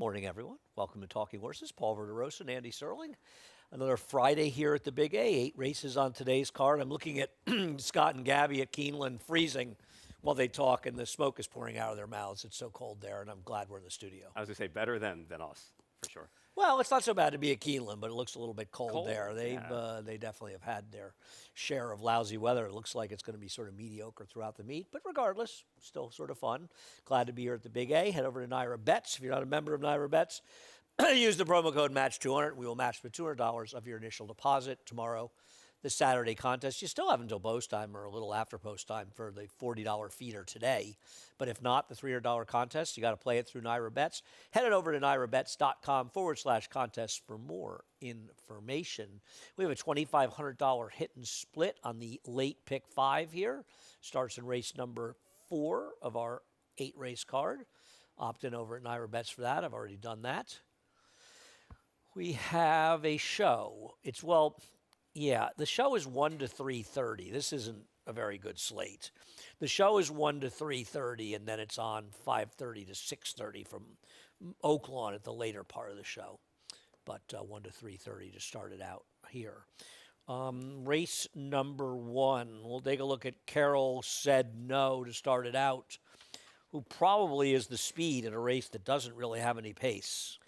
Morning, everyone. Welcome to Talking Horses. Paul Verderosa and Andy Serling. Another Friday here at the Big A. 8 races on today's card. I'm looking at Scott and Gabby at Keeneland freezing while they talk, and the smoke is pouring out of their mouths. It's so cold there, and I'm glad we're in the studio. I was going to say better than us, for sure. Well, it's not so bad to be at Keeneland, but it looks a little bit cold there. Yeah. They definitely have had their share of lousy weather. It looks like it's going to be sort of mediocre throughout the meet, but regardless, still sort of fun. Glad to be here at the Big A. Head over to Naira Bets. If you're not a member of Naira Bets, use the promo code MATCH200. We will match the $200 of your initial deposit tomorrow. The Saturday contest, you still have until post time or a little after post time for the $40 feeder today. But if not, the $300 contest, you got to play it through Naira Bets. Head it over to nairabets.com/contest for more information. We have a $2,500 hit and split on the late pick 5 here. Starts in race number 4 of our 8-race card. Opt in over at Naira Bets for that. I've already done that. We have a show. The show is 1 to 3:30. This isn't a very good slate. The show is 1 to 3:30, and then it's on 5:30 to 6:30 from Oaklawn at the later part of the show. But 1 to 3:30 to start it out here. Race number 1. We'll take a look at Carol Said No to start it out, who probably is the speed in a race that doesn't really have any pace.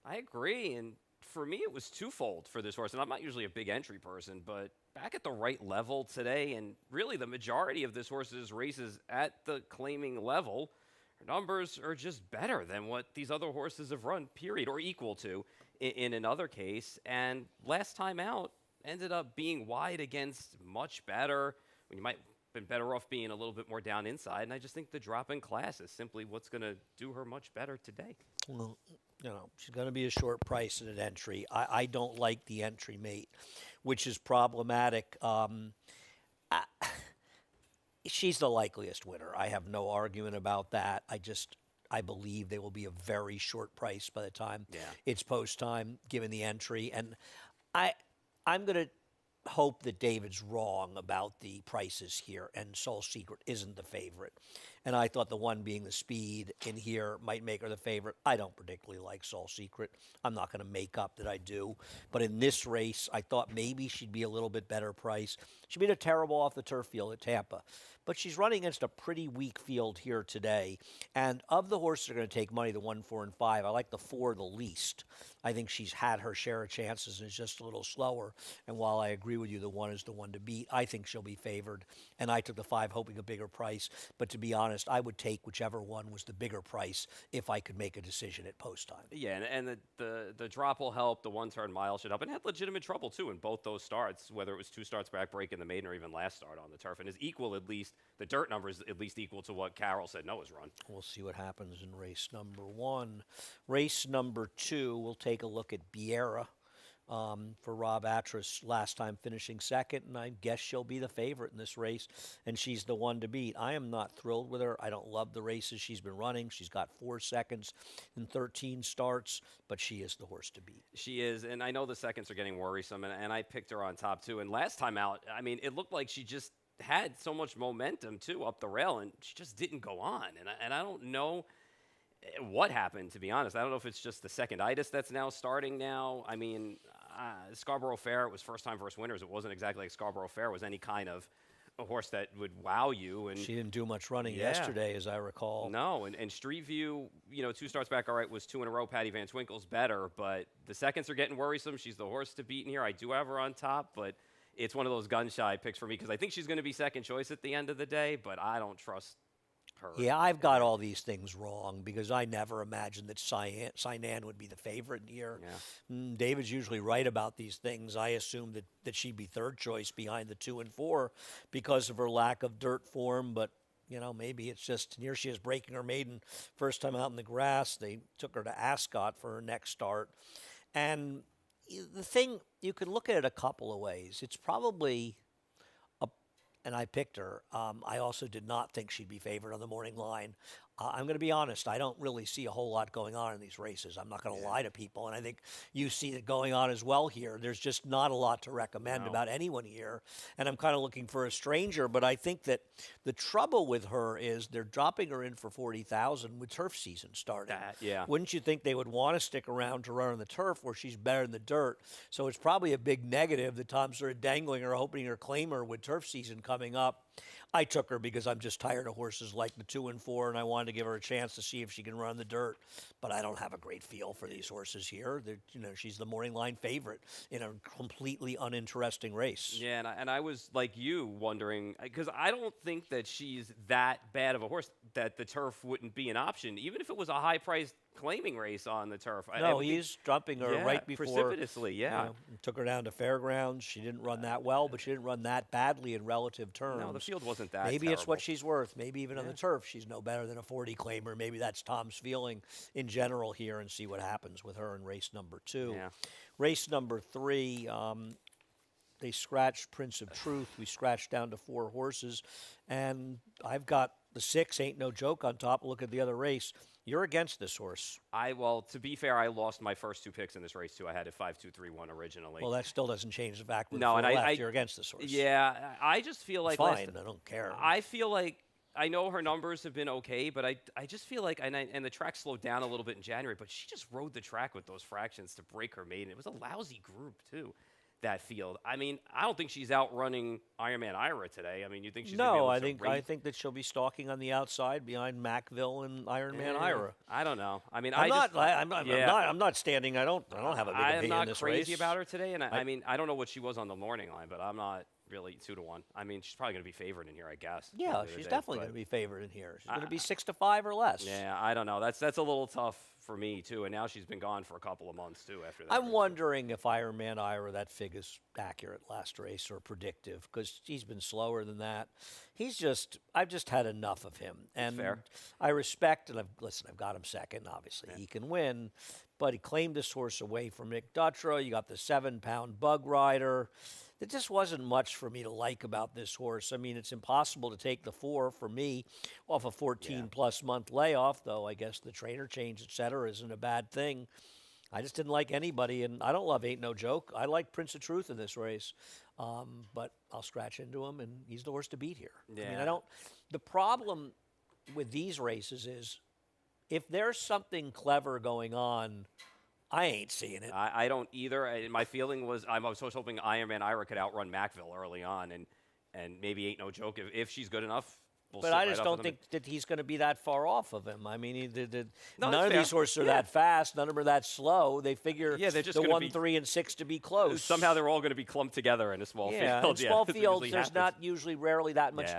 I agree, and for me, it was twofold for this horse, and I'm not usually a big entry person, but back at the right level today, and really the majority of this horse's races at the claiming level, her numbers are just better than what these other horses have run, period, or equal to in another case. And last time out, ended up being wide against much better, when you might have been better off being a little bit more down inside, and I just think the drop in class is simply what's going to do her much better today. Well, she's going to be a short price at an entry. I don't like the entry mate, which is problematic. She's the likeliest winner. I have no argument about that. I believe they will be a very short price by the time it's post time, given the entry. And I'm going to hope that David's wrong about the prices here, and Soul Secret isn't the favorite. And I thought the one being the speed in here might make her the favorite. I don't particularly like Soul Secret. I'm not going to make up that I do. But in this race, I thought maybe she'd be a little bit better price. She beat a terrible off the turf field at Tampa. But she's running against a pretty weak field here today. And of the horses that are going to take money, the 1, 4, and 5, I like the 4 the least. I think she's had her share of chances and is just a little slower. And while I agree with you, the 1 is the one to beat, I think she'll be favored. And I took the 5 hoping a bigger price. But to be honest, I would take whichever one was the bigger price if I could make a decision at post time. Yeah, and the drop will help. The one-turn mile should help. And had legitimate trouble, too, in both those starts, whether it was 2 starts back break in the maiden or even last start on the turf. And is equal, at least, the dirt number is at least equal to what Carol Said No has run. We'll see what happens in race number 1. Race number 2, we'll take a look at Biera. For Rob Atras, last time finishing second, and I guess she'll be the favorite in this race, and she's the one to beat. I am not thrilled with her. I don't love the races she's been running. She's got 4 seconds in 13 starts, but she is the horse to beat. She is, and I know the seconds are getting worrisome, and I picked her on top, too. And last time out, I mean, it looked like she just had so much momentum, too, up the rail, and she just didn't go on. And I don't know what happened, to be honest. I don't know if it's just the seconditis that's now starting now. I mean, Scarborough Fair, it was first-time first winners. It wasn't exactly like Scarborough Fair was any kind of a horse that would wow you. And she didn't do much running yesterday, as I recall. No, and Street View, 2 starts back, all right, was 2 in a row. Patty Van Twinkle's better, but the seconds are getting worrisome. She's the horse to beat in here. I do have her on top, but it's one of those gun-shy picks for me because I think she's going to be second choice at the end of the day, but I don't trust her. Yeah, I've got all these things wrong because I never imagined that Sinan would be the favorite here. Yeah. David's usually right about these things. I assumed that she'd be third choice behind the 2 and 4 because of her lack of dirt form, but maybe it's just here she is breaking her maiden first time out in the grass. They took her to Ascot for her next start. And the thing, you can look at it a couple of ways. It's probably and I picked her. I also did not think she'd be favored on the morning line. I'm going to be honest. I don't really see a whole lot going on in these races. I'm not going to lie to people, and I think you see it going on as well here. There's just not a lot to recommend No. about anyone here, and I'm kind of looking for a stranger. But I think that the trouble with her is they're dropping her in for 40,000 with turf season starting. Yeah. Wouldn't you think they would want to stick around to run on the turf where she's better in the dirt? So it's probably a big negative that Tom's sort of dangling her, hoping her claim her with turf season coming up. I took her because I'm just tired of horses like the 2 and 4, and I wanted to give her a chance to see if she can run the dirt. But I don't have a great feel for these horses here. She's the morning line favorite in a completely uninteresting race. Yeah, and I was like you wondering, because I don't think that she's that bad of a horse that the turf wouldn't be an option, even if it was a high-priced claiming race on the turf. No, he's jumping her right before. Precipitously, yeah. Took her down to Fairgrounds. She didn't run that well, but she didn't run that badly in relative terms. No, the field wasn't that Maybe terrible. it's what she's worth. Maybe even on the turf, she's no better than a 40 claimer. Maybe that's Tom's feeling in general here, and see what happens with her in race number 2. Yeah. Race number 3, they scratched Prince of Truth. We scratched down to 4 horses, and I've got the 6, Ain't No Joke, on top. Look at the other race. You're against this horse. Well, to be fair, I lost my first 2 picks in this race too. I had it 5-2-3-1 originally. Well, that still doesn't change the fact No, and you're against this horse. Yeah, I just feel like Fine, I don't care. I feel like I know her numbers have been okay, but I just feel like and the track slowed down a little bit in January, but she just rode the track with those fractions to break her maiden. It was a lousy group too. That field. I mean, I don't think she's outrunning Ironman Ira today. I mean, you think she's gonna be able to I think that she'll be stalking on the outside behind Macville and Ironman Ira. I don't know. I mean, I'm not standing. I don't have a big opinion in this race. I'm not crazy about her today, and I mean, I don't know what she was on the morning line, but I'm not really 2-1. I mean, she's probably going to be favored in here, I guess. Yeah, she's definitely going to be favored in here. She's going to be 6-5 or less. Yeah, I don't know. That's a little tough for me too, and now she's been gone for a couple of months too after that. I'm wondering if Ironman Ira, that fig is accurate last race or predictive, because he's been slower than that. I've just had enough of him, and fair. I respect, and I've got him second. Obviously, he can win, but he claimed this horse away from Nick Dutra. You got the 7-pound Bug Rider. There just wasn't much for me to like about this horse. I mean, it's impossible to take the 4 for me off a 14-plus month layoff, though I guess the trainer change, et cetera, isn't a bad thing. I just didn't like anybody, and I don't love Ain't No Joke. I like Prince of Truth in this race, but I'll scratch into him, and he's the horse to beat here. Yeah. I mean, the problem with these races is if there's something clever going on, I ain't seeing it. I don't either. My feeling was I was hoping Ironman Ira could outrun Macville early on, and maybe Ain't No Joke if she's good enough. But I just don't think that he's going to be that far off of him. I mean, none of fair. these horses are that fast. None of them are that slow. They figure they're just the gonna 1, 3, and 6 to be close. Somehow they're all going to be clumped together in a small field. In small It fields, usually there's happens. rarely that much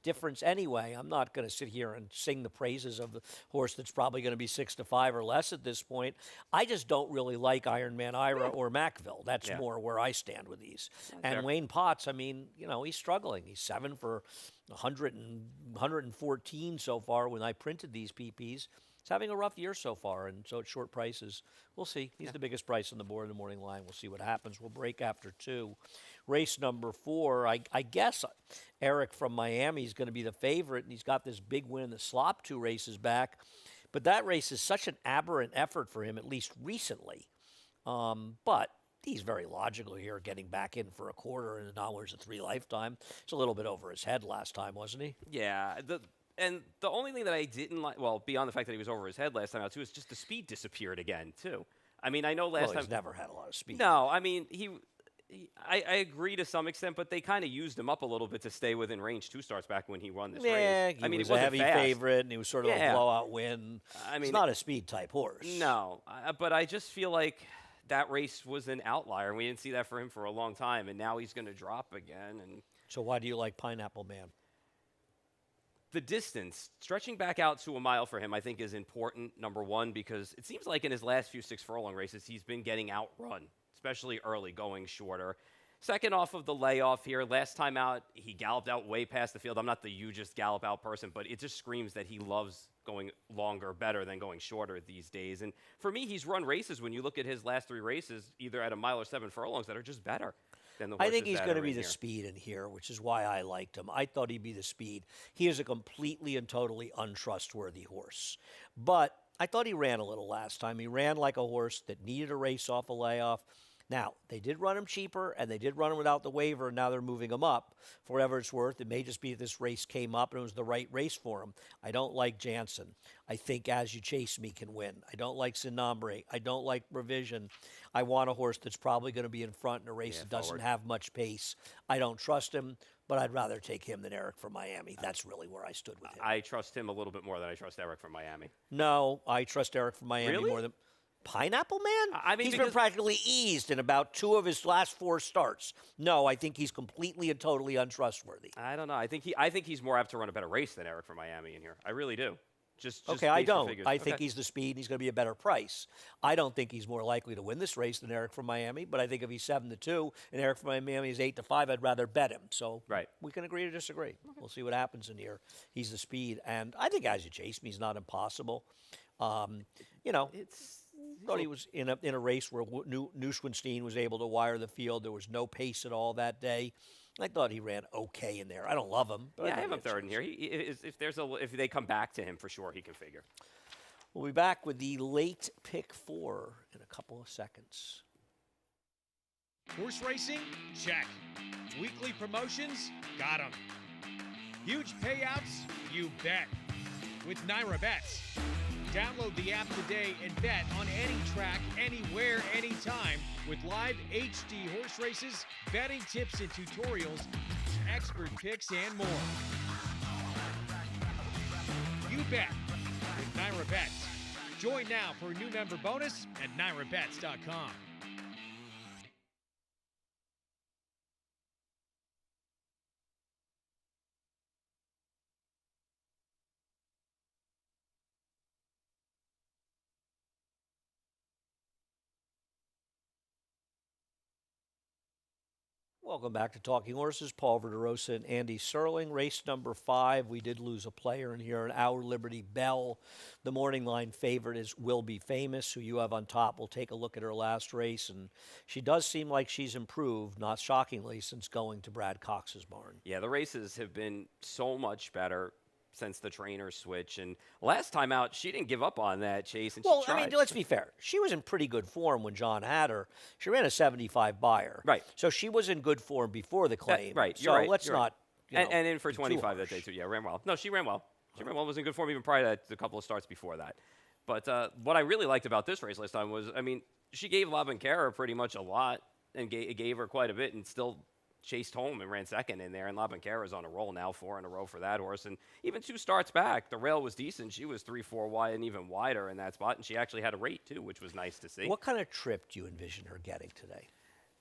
difference anyway. I'm not going to sit here and sing the praises of the horse that's probably going to be 6-5 or less at this point. I just don't really like Ironman Ira or Macville. That's more where I stand with these. And fair. Wayne Potts, I mean, he's struggling. He's 7 for 114 so far when I printed these PPs. He's having a rough year so far, and so at short prices, we'll see. He's the biggest price on the board in the morning line. We'll see what happens. We'll break after 2. Race number 4, I guess Eric from Miami is going to be the favorite, and he's got this big win in the slop 2 races back. But that race is such an aberrant effort for him, at least recently. But he's very logical here, getting back in for a quarter in $1.03 lifetime. It's a little bit over his head last time, wasn't he? Yeah. And the only thing that I didn't like, well, beyond the fact that he was over his head last time out too, is just the speed disappeared again too. I mean, I know last time he's never had a lot of speed. No, I mean I agree to some extent, but they kind of used him up a little bit to stay within range 2 starts back when he won this race. I mean, he was a heavy favorite, and he was sort of a blowout win. I mean, he's not a speed type horse. No, but I just feel like that race was an outlier, and we didn't see that for him for a long time, and now he's going to drop again. And so why do you like Pineapple Man? The distance, stretching back out to a mile for him, I think is important, number one, because it seems like in his last few 6 furlong races, he's been getting outrun, especially early, going shorter. Second, off of the layoff here, last time out, he galloped out way past the field. I'm not the hugest gallop out person, but it just screams that he loves going longer better than going shorter these days. And for me, he's run races, when you look at his last 3 races, either at a mile or 7 furlongs, that are just better. than the I horses think he's that going to are be in the here. speed in here, which is why I liked him. I thought he'd be the speed. He is a completely and totally untrustworthy horse. But I thought he ran a little last time. He ran like a horse that needed a race off a layoff. Now, they did run him cheaper, and they did run him without the waiver, and now they're moving him up for whatever it's worth. It may just be that this race came up and it was the right race for him. I don't like Jansen. I think As You Chase Me can win. I don't like Sinombre. I don't like Revision. I want a horse that's probably going to be in front in a race that doesn't have much pace. I don't trust him, but I'd rather take him than Eric from Miami. That's really where I stood with him. I trust him a little bit more than I trust Eric from Miami. No, I trust Eric from Miami Really? more than Pineapple Man? I mean, he's been because- practically eased in about 2 of his last 4 starts. No, I think he's completely and totally untrustworthy. I don't know. I think he's more apt to run a better race than Eric from Miami in here. I really do. Just Okay, I based on don't. figures. I think Okay. he's the speed and he's going to be a better price. I don't think he's more likely to win this race than Eric from Miami, but I think if he's 7-2 and Eric from Miami is 8-5, I'd rather bet him. So Right. we can agree to disagree. We'll see what happens in here. He's the speed, and I think As You Chase Me is not impossible. It's Thought he was in a race where Neuschwanstein was able to wire the field. There was no pace at all that day. I thought he ran okay in there. I don't love him. But yeah, I thought have he him had third in chance. here. If they come back to him for sure, he can figure. We'll be back with the late pick 4 in a couple of seconds. Horse racing? Check. Weekly promotions? Got 'em. Huge payouts? You bet. With Naira Bets. Download the app today and bet on any track, anywhere, anytime with live HD horse races, betting tips and tutorials, expert picks, and more. You bet with Naira Bets. Join now for a new member bonus at NairaBets.com. Welcome back to Talking Horses. Paul Verderosa and Andy Serling. Race number 5. We did lose a player in here, an Our Liberty Bell. The morning line favorite is Will Be Famous, who you have on top. We'll take a look at her last race, and she does seem like she's improved, not shockingly, since going to Brad Cox's barn. Yeah, the races have been so much better since the trainer switch. And last time out, she didn't give up on that, Chase. And Well, she I tried. mean, let's be fair. She was in pretty good form when John had her. She ran a 75 buyer. Right. So she was in good form before the claim. Right, So you're right, let's you're right. not. And in for be too 25 that day, harsh. too. Yeah, ran well. No, she ran well. She ran well, was in good form even prior to a couple of starts before that. But what I really liked about this race last time was, I mean, she gave Labankara pretty much a lot and gave her quite a bit and still chased home and ran second in there. And Labankara's on a roll now, 4 in a row for that horse. And even 2 starts back, the rail was decent. She was 3-4 wide and even wider in that spot. And she actually had a rate, too, which was nice to see. What kind of trip do you envision her getting today?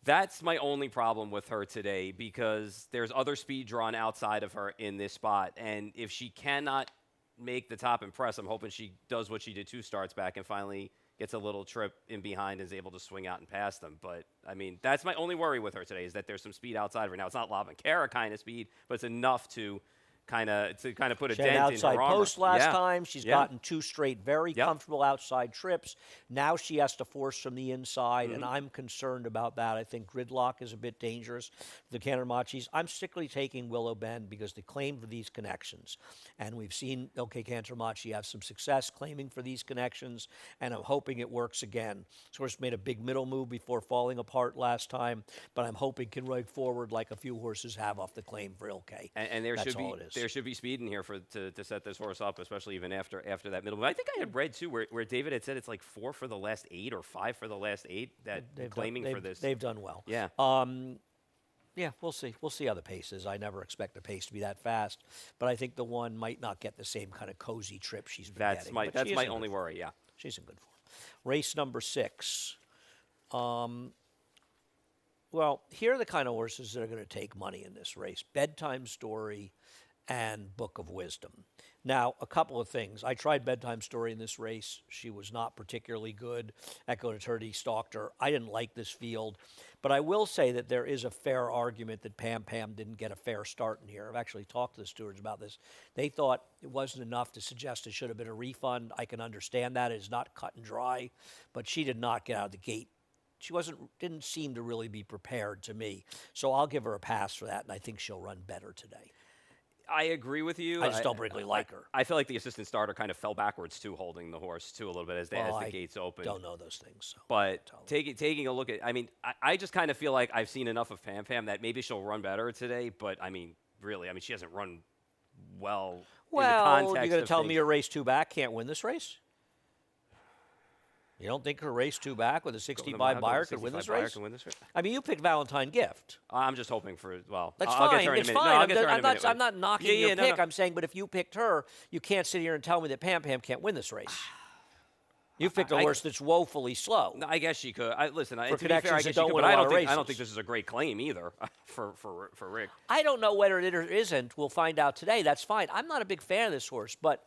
That's my only problem with her today because there's other speed drawn outside of her in this spot. And if she cannot make the top and press, I'm hoping she does what she did 2 starts back and finally gets a little trip in behind and is able to swing out and pass them. But, I mean, that's my only worry with her today is that there's some speed outside of her. Now, it's not Labankara kind of speed, but it's enough to kind of put a She had dent an in outside her armor. post last Yeah. time. She's Yeah. gotten 2 straight very Yep. comfortable outside trips. Now she has to force from the inside, Mm-hmm. and I'm concerned about that. I think gridlock is a bit dangerous for the Cantermachis. I'm strictly taking Willow Bend because they claim for these connections. And we've seen OK Cantermachi have some success claiming for these connections, and I'm hoping it works again. This horse made a big middle move before falling apart last time, but I'm hoping can ride forward like a few horses have off the claim for OK. And there That's should be all it is. there should be speed in here to set this horse up, especially even after that middle. But I think I had read too where David had said it's like 4 for the last 8 or 5 for the last 8 that claiming for this. They've done well. Yeah. Yeah, we'll see. We'll see how the pace is. I never expect the pace to be that fast, but I think the one might not get the same kind of cozy trip she's been That's getting. my but that's she is my in only good form. worry. Yeah. She's in good form. Race number 6. Well, here are the kind of horses that are going to take money in this race. Bedtime Story and Book of Wisdom. Now, a couple of things. I tried Bedtime Story in this race. She was not particularly good. Echo Eternity stalked her. I didn't like this field. But I will say that there is a fair argument that Pam Pam didn't get a fair start in here. I've actually talked to the stewards about this. They thought it wasn't enough to suggest it should have been a refund. I can understand that. It's not cut and dry. But she did not get out of the gate didn't seem to really be prepared to me. So I'll give her a pass for that, and I think she'll run better today. I agree with you. I just don't particularly like her. I feel like the assistant starter kind of fell backwards too, holding the horse too a little bit as the gates open. Don't know those things. So but taking a look at, I mean, I just kind of feel like I've seen enough of Pam Pam that maybe she'll run better today. But I mean, really, I mean, she hasn't run well. Well, in the context you're going to of tell things. me a race 2 back can't win this race? You don't think her race 2 back with a 65 buyer could win this race? I mean, you picked Valentine Gift. I'm just hoping for, well, That's I'll fine. get to her in a It's minute. fine. No, I'll get to her in a minute. I'm not knocking your pick. No. I'm saying, but if you picked her, you can't sit here and tell me that Pam Pam can't win this race. You picked a horse that's woefully slow. No, I guess she could. Listen, to be fair, connections I that guess she don't could, win but a I lot don't of think races. this is a great claim either for Rick. I don't know whether it is or isn't. We'll find out today. That's fine. I'm not a big fan of this horse, but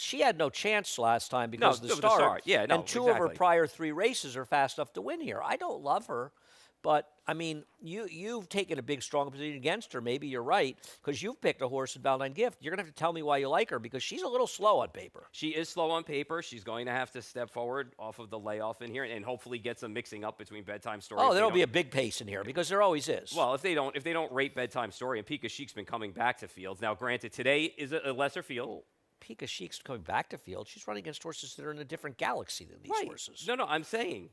she had no chance last time because of the start. Yeah, no, and two of her prior 3 races are fast enough to win here. I don't love her, but, I mean, you've taken a big, strong position against her. Maybe you're right because you've picked a horse in Valentine Gift. You're going to have to tell me why you like her because she's a little slow on paper. She is slow on paper. She's going to have to step forward off of the layoff in here and hopefully get some mixing up between Bedtime Story. Oh, there'll be a big pace in here because there always is. Well, if they don't rate Bedtime Story, and Pika Chic's been coming back to fields. Now, granted, today is a lesser field. Pika Chic's coming back to field. She's running against horses that are in a different galaxy than these horses. No, I'm saying,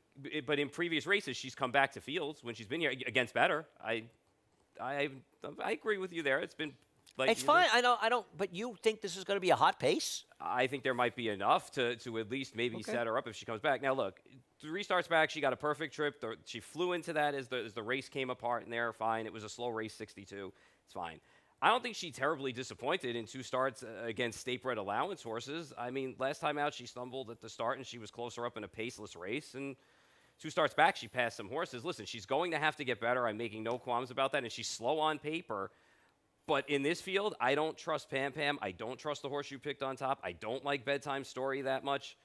but in previous races, she's come back to fields when she's been here against better. I agree with you there. It's been like it's fine. I don't. But you think this is going to be a hot pace? I think there might be enough to at least maybe set her up if she comes back. Now, look, 3 starts back, she got a perfect trip. She flew into that as the race came apart in there. Fine. It was a slow race, 62. It's fine. I don't think she terribly disappointed in 2 starts against state-bred allowance horses. I mean, last time out, she stumbled at the start, and she was closer up in a paceless race. And 2 starts back, she passed some horses. Listen, she's going to have to get better. I'm making no qualms about that, and she's slow on paper. But in this field, I don't trust Pam Pam. I don't trust the horse you picked on top. I don't like Bedtime Story that much.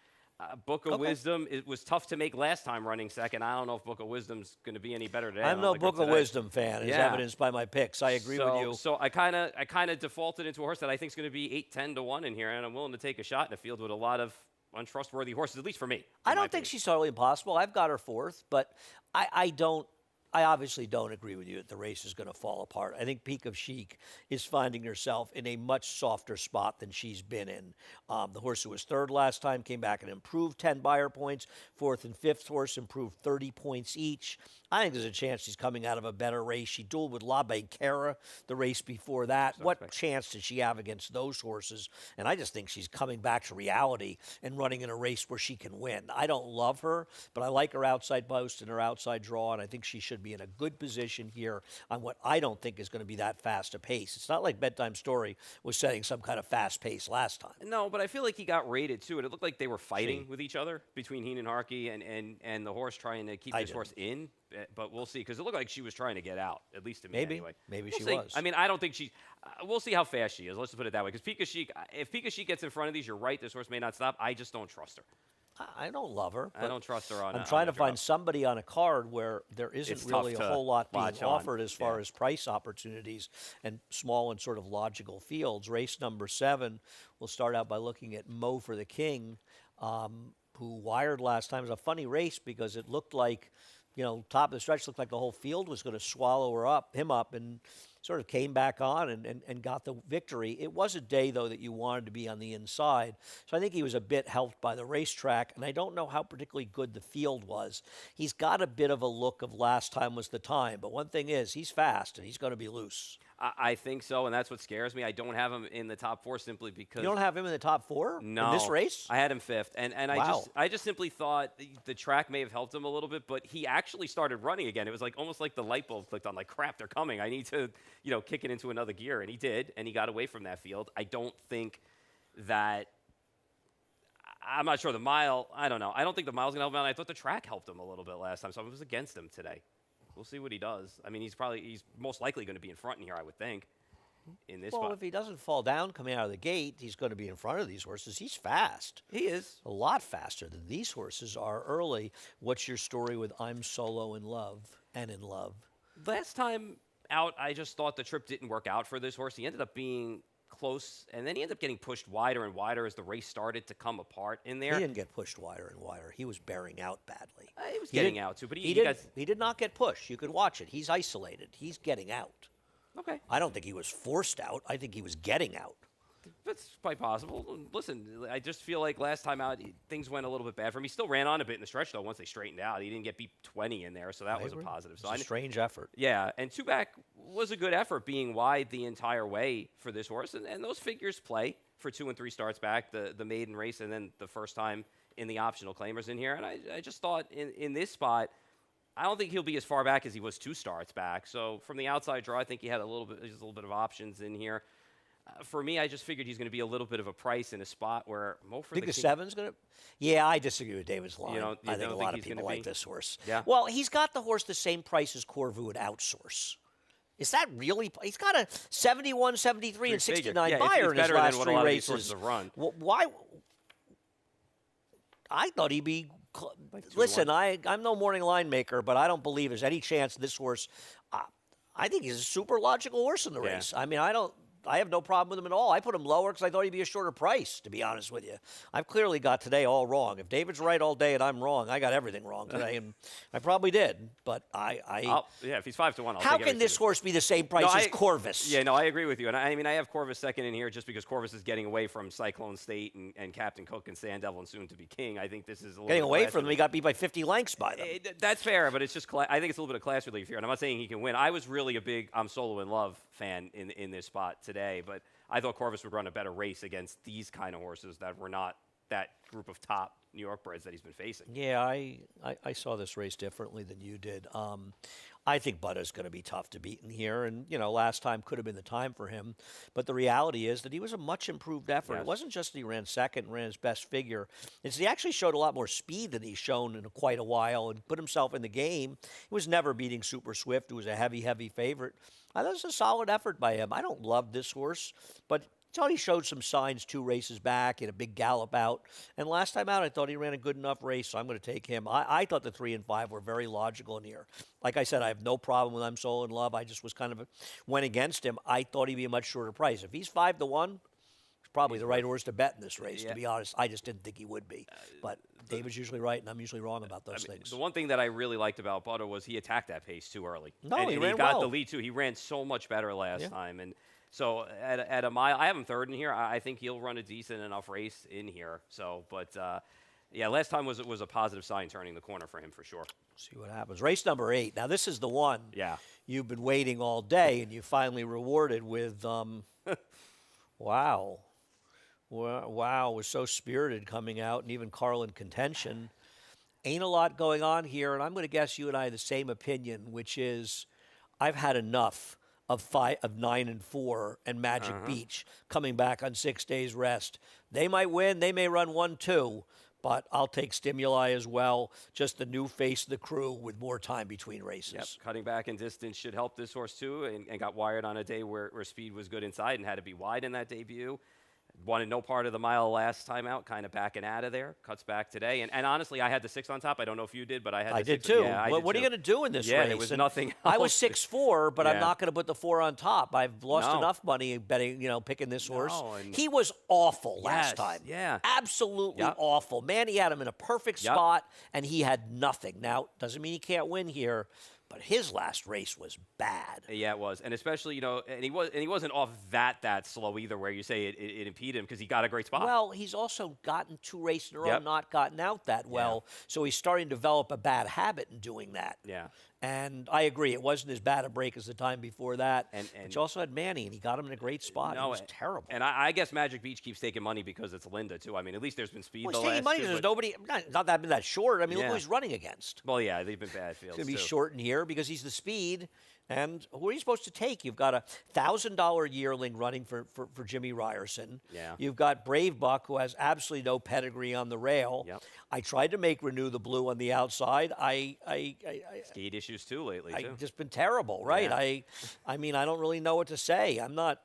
Book of Wisdom, it was tough to make last time running second. I don't know if Book of Wisdom's going to be any better today. I'm no Book of Wisdom fan, as evidenced by my picks. I agree with you. So I kind of defaulted into a horse that I think is going to be 8-10 to 1 in here, and I'm willing to take a shot in a field with a lot of untrustworthy horses, at least for me. I don't think she's totally impossible. I've got her 4th, but I obviously don't agree with you that the race is going to fall apart. I think Pika Chic is finding herself in a much softer spot than she's been in. The horse who was 3rd last time came back and improved 10 buyer points. 4th and 5th horse improved 30 points each. I think there's a chance she's coming out of a better race. She dueled with La Banquera the race before that. What chance did she have against those horses? And I just think she's coming back to reality and running in a race where she can win. I don't love her, but I like her outside post and her outside draw, and I think she should be in a good position here on what I don't think is going to be that fast a pace. It's not like Bedtime Story was setting some kind of fast pace last time. No, but I feel like he got rated too, and it looked like they were fighting with each other between Heenan Harkey and the horse trying to keep this horse in. But we'll see, because it looked like she was trying to get out, at least to me anyway. Maybe we'll she see. was. I mean, I don't think she we'll see how fast she is. Let's just put it that way. Because Pika Chic, if Pika Chic gets in front of these, you're right, this horse may not stop. I just don't trust her. I don't love her. I don't trust her on I'm trying to find somebody on a card where there isn't really a whole lot being offered as far as price opportunities and small and sort of logical fields. Race number 7, we'll start out by looking at Mo for the King, who wired last time. It was a funny race because it looked like, top of the stretch looked like the whole field was going to swallow him up, and sort of came back on and got the victory. It was a day, though, that you wanted to be on the inside. So I think he was a bit helped by the racetrack, and I don't know how particularly good the field was. He's got a bit of a look of last time was the time, but one thing is he's fast, and he's going to be loose. I think so, and that's what scares me. I don't have him in the top 4 simply because... You don't have him in the top 4 no, in this race? I had him 5th, and wow. I just simply thought the track may have helped him a little bit, but he actually started running again. It was like almost like the light bulb clicked on, like, crap, they're coming. I need to, kick it into another gear, and he did, and he got away from that field. I don't think that... I'm not sure the mile, I don't know. I don't think the mile's going to help him out. I thought the track helped him a little bit last time, so I was against him today. We'll see what he does. I mean, he's most likely going to be in front in here, I would think. In this spot. If he doesn't fall down coming out of the gate, he's going to be in front of these horses. He's fast. He is. A lot faster than these horses are early. What's your story with I'm Solo in Love and in Love? Last time out, I just thought the trip didn't work out for this horse. He ended up being close, and then he ended up getting pushed wider and wider as the race started to come apart in there. He didn't get pushed wider and wider. He was bearing out badly. He was getting out too, but he did not get pushed. You could watch it. He's isolated. He's getting out. Okay. I don't think he was forced out. I think he was getting out. That's quite possible. Listen, I just feel like last time out, things went a little bit bad for him. He still ran on a bit in the stretch, though, once they straightened out. He didn't get beat 20 in there, so that was a positive. It was a strange effort. Yeah, and two-back was a good effort, being wide the entire way for this horse, and those figures play for 2 and 3 starts back, the maiden race, and then the first time in the optional claimers in here. And I just thought in this spot, I don't think he'll be as far back as he was 2 starts back. So from the outside draw, I think he had a little bit of options in here. For me, I just figured he's going to be a little bit of a price in a spot where Mo for Think the 7's going to? Yeah, I disagree with David's line. I think a lot of people like this horse. Yeah. Well, he's got the horse the same price as Corvu at Outsource. Is that really? He's got a 71, 73, and 69 buyer in his last 3 races. Well, why? I thought he'd be. Listen, I'm no morning line maker, but I don't believe there's any chance this horse. I think he's a super logical horse in the race. I mean, I have no problem with him at all. I put him lower because I thought he'd be a shorter price, to be honest with you. I've clearly got today all wrong. If David's right all day and I'm wrong, I got everything wrong today, and I probably did. But if he's 5 to 1, I'll how take can this horse be the same price as Corvus? Yeah, no, I agree with you. And I mean, I have Corvus second in here just because Corvus is getting away from Cyclone State and Captain Cook and Sand Devil and soon to be King. I think this is a little getting away from them. He got beat by 50 lengths by them. That's fair, but it's just I think it's a little bit of class relief here. And I'm not saying he can win. I was really a big I'm Solo in Love fan in this spot today, but I thought Corvus would run a better race against these kind of horses that were not that group of top New York breds that he's been facing. Yeah, I saw this race differently than you did. I think Butta's going to be tough to beat in here, and last time could have been the time for him. But the reality is that he was a much improved effort. Yes. It wasn't just that he ran second and ran his best figure. It's he actually showed a lot more speed than he's shown in quite a while and put himself in the game. He was never beating Super Swift, who was a heavy favorite. I thought it was a solid effort by him. I don't love this horse, but I thought he showed some signs 2 races back. He had a big gallop out. And last time out, I thought he ran a good enough race, so I'm going to take him. I thought the 3 and 5 were very logical in here. Like I said, I have no problem with I'm Solo in Love. I just was went against him. I thought he'd be a much shorter price. If he's 5 to 1, he's probably the right horse to bet in this race, to be honest. I just didn't think he would be. But David's usually right, and I'm usually wrong about those things. The one thing that I really liked about Butta was he attacked that pace too early. No, and he he ran got well. the lead too. He ran so much better last time, and so at a mile, I have him 3rd in here. I think he'll run a decent enough race in here. So, but last time was a positive sign turning the corner for him for sure. See what happens. Race number 8. Now this is the one. Yeah. You've been waiting all day, and you finally rewarded with, wow. Wow, was so spirited coming out, and even Carlin contention. Ain't a lot going on here, and I'm going to guess you and I have the same opinion, which is I've had enough of 9 and 4 and Magic Beach coming back on 6 days rest. They might win, they may run 1-2, but I'll take Stimuli as well. Just the new face of the crew with more time between races. Yep. Cutting back in distance should help this horse too, and got wired on a day where speed was good inside and had to be wide in that debut. Wanted no part of the mile last time out, kind of backing out of there. Cuts back today. And honestly, I had the 6 on top. I don't know if you did, but I had the 6. I did too. Yeah, What are you going to do in this race? Yeah, there was nothing I was else. 6-4, but I'm not going to put the 4 on top. I've lost No. enough money betting, picking this horse. and- He was awful last Yes, time. yeah. Absolutely Yep. awful. Man, he had him in a perfect Yep. spot, and he had nothing. Now, doesn't mean he can't win here, but his last race was bad. Yeah, it was, and especially and he wasn't off that slow either, where you say it impeded him because he got a great spot. Well, he's also gotten 2 races in a row, Yep. not gotten out that well, so he's starting to develop a bad habit in doing that. Yeah. And I agree, it wasn't as bad a break as the time before that. And but you also had Manny, and he got him in a great spot. It was terrible. And I guess Magic Beach keeps taking money because it's Linda too. I mean, at least there's been speed. Well, the he's taking last money two, because there's but- nobody, not that been that short. I mean, look who Yeah. he's running against. Well, yeah, they've been bad fields He's going to be too. short in here because he's the speed. And who are you supposed to take? You've got a $1,000 yearling running for Jimmy Ryerson. Yeah. You've got Brave Buck, who has absolutely no pedigree on the rail. Yep. I tried to make Renew the Blue on the outside. Speed issues too lately too. I've just been terrible, right? Yeah. I mean, I don't really know what to say. I'm not.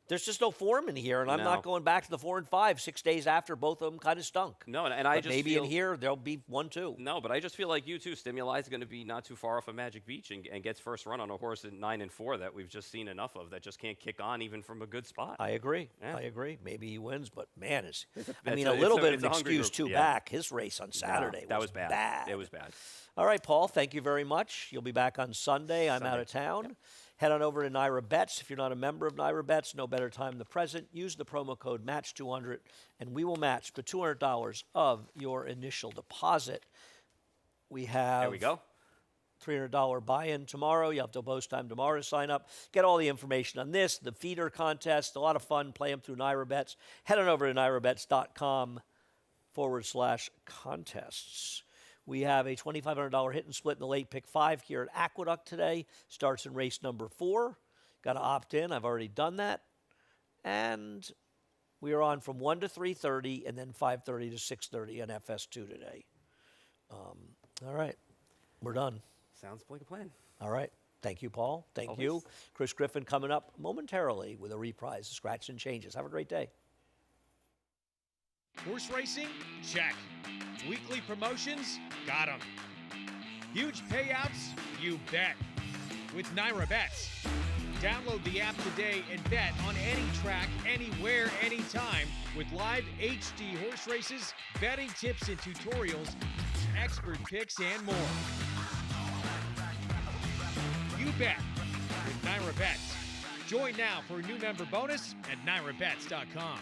There's just no form in here, and I'm No. not going back to the 4 and 5 6 days after both of them kind of stunk. No, and I But just maybe feel, in here there'll be 1-2. No, but I just feel like U2 Stimuli is going to be not too far off of Magic Beach and gets first run on a horse at 9 and 4 that we've just seen enough of that just can't kick on even from a good spot. I agree. Yeah. I agree. Maybe he wins, but man, I It's mean, a- a it's little a- bit it's of a an hungry excuse group, too yeah. back. His race on Saturday that was was bad. It was bad. All right, Paul, thank you very much. You'll be back on Sunday. I'm out of town. Head on over to Naira Bets. If you're not a member of Naira Bets, no better time than the present. Use the promo code MATCH200, and we will match the $200 of your initial deposit. We have There we go. $300 buy-in tomorrow. You have till post time tomorrow to sign up. Get all the information on this, the feeder contest, a lot of fun. Play them through Naira Bets. Head on over to nairabets.com/contests. We have a $2,500 hit and split in the late pick 5 here at Aqueduct today. Starts in race number 4. Got to opt in. I've already done that. And we are on from 1 to 3:30 and then 5:30 to 6:30 on FS2 today. All right. We're done. Sounds like a plan. All right. Thank you, Paul. Thank Always. you. Chris Griffin coming up momentarily with a reprise of Scratch and Changes. Have a great day. Horse racing? Check. Weekly promotions? Got 'em. Huge payouts? You bet. With Naira Bets. Download the app today and bet on any track, anywhere, anytime with live HD horse races, betting tips and tutorials, expert picks, and more. You bet with Naira Bets. Join now for a new member bonus at nairabets.com.